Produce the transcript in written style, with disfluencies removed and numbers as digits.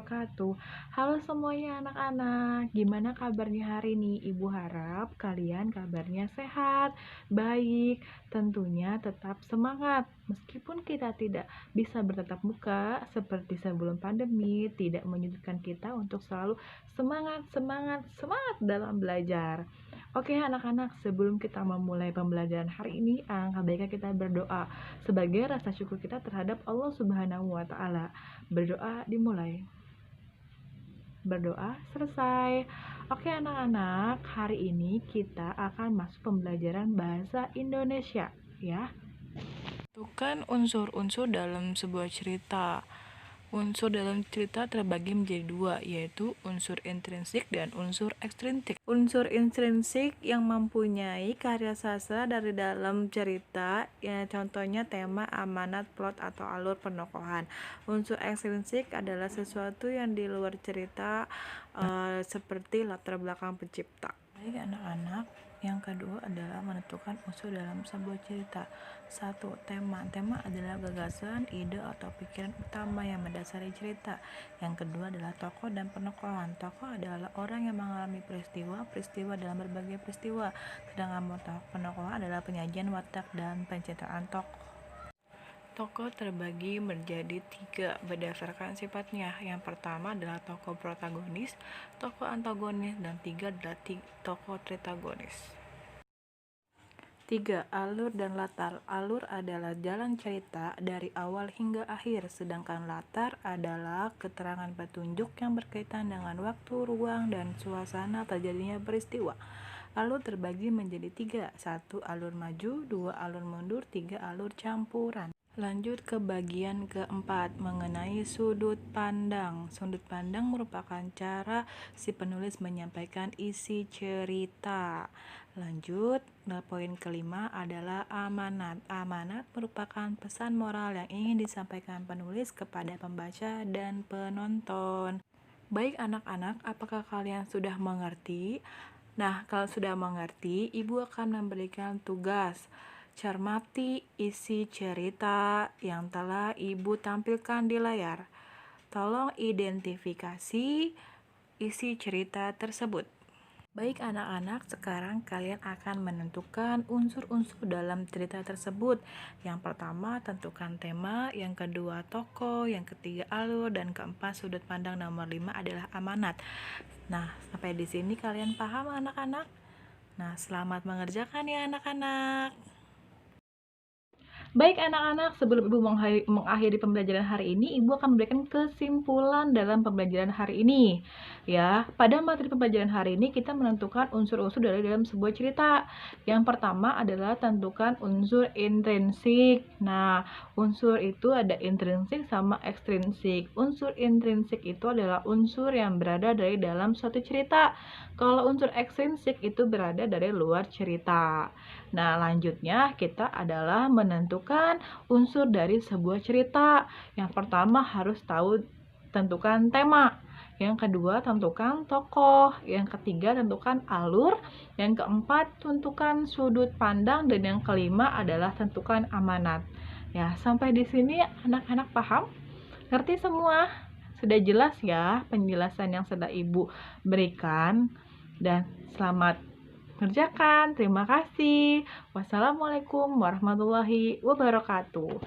wabarakatuh. Halo semuanya anak-anak, gimana kabarnya hari ini? Ibu harap kalian kabarnya sehat, baik, tentunya tetap semangat. Meskipun kita tidak bisa bertatap muka seperti sebelum pandemi, tidak menyudutkan kita untuk selalu semangat, semangat, semangat dalam belajar. Oke anak-anak, sebelum kita memulai pembelajaran hari ini, alangkah baiknya kita berdoa sebagai rasa syukur kita terhadap Allah Subhanahu wa Ta'ala. Berdoa dimulai. Berdoa selesai. Oke anak-anak, hari ini kita akan masuk pembelajaran bahasa Indonesia ya. Tentukan unsur-unsur dalam sebuah cerita. Unsur dalam cerita terbagi menjadi dua, yaitu unsur intrinsik dan unsur ekstrinsik. Unsur intrinsik yang mempunyai karya sastra dari dalam cerita, ya contohnya tema, amanat, plot, atau alur penokohan. Unsur ekstrinsik adalah sesuatu yang di luar cerita, seperti latar belakang pencipta. Baik anak-anak, yang kedua adalah menentukan unsur dalam sebuah cerita. 1. Tema. Tema adalah gagasan, ide, atau pikiran utama yang mendasari cerita. Yang kedua adalah tokoh dan penokohan. Tokoh adalah orang yang mengalami peristiwa dalam berbagai peristiwa. Sedangkan penokohan adalah penyajian watak dan pencitraan tokoh. Tokoh terbagi menjadi 3 berdasarkan sifatnya. Yang pertama adalah tokoh protagonis, tokoh antagonis, dan 3 adalah tokoh tritagonis. 3. Alur dan latar. Alur adalah jalan cerita dari awal hingga akhir, sedangkan latar adalah keterangan petunjuk yang berkaitan dengan waktu, ruang, dan suasana terjadinya peristiwa. Alur terbagi menjadi 3. 1. Alur maju, 2. Alur mundur, 3. Alur campuran. Lanjut ke bagian keempat, mengenai sudut pandang. Sudut pandang merupakan cara si penulis menyampaikan isi cerita. Lanjut, poin kelima adalah amanat. Amanat merupakan pesan moral yang ingin disampaikan penulis kepada pembaca dan penonton. Baik anak-anak, apakah kalian sudah mengerti? Nah, kalau sudah mengerti, Ibu akan memberikan tugas. Cermati isi cerita yang telah Ibu tampilkan di layar. Tolong identifikasi isi cerita tersebut. Baik anak-anak, sekarang kalian akan menentukan unsur-unsur dalam cerita tersebut. Yang pertama, tentukan tema, yang kedua tokoh, yang ketiga alur, dan keempat sudut pandang. Nomor 5 adalah amanat. Nah, sampai di sini kalian paham anak-anak? Nah, selamat mengerjakan ya anak-anak. Baik anak-anak, sebelum Ibu mengakhiri pembelajaran hari ini, Ibu akan memberikan kesimpulan dalam pembelajaran hari ini. Ya, pada materi pembelajaran hari ini kita menentukan unsur-unsur dari dalam sebuah cerita. Yang pertama adalah tentukan unsur intrinsik. Nah, unsur itu ada intrinsik sama ekstrinsik. Unsur intrinsik itu adalah unsur yang berada dari dalam suatu cerita. Kalau unsur ekstrinsik itu berada dari luar cerita. Nah, lanjutnya kita adalah menentukan unsur dari sebuah cerita. Yang pertama harus tahu tentukan tema. Yang kedua tentukan tokoh. Yang ketiga tentukan alur. Yang keempat tentukan sudut pandang. Dan yang kelima adalah tentukan amanat. Ya, sampai di sini anak-anak paham? Ngerti semua? Sudah jelas ya penjelasan yang sudah Ibu berikan? Dan selamat mengerjakan. Terima kasih. Wassalamualaikum warahmatullahi wabarakatuh.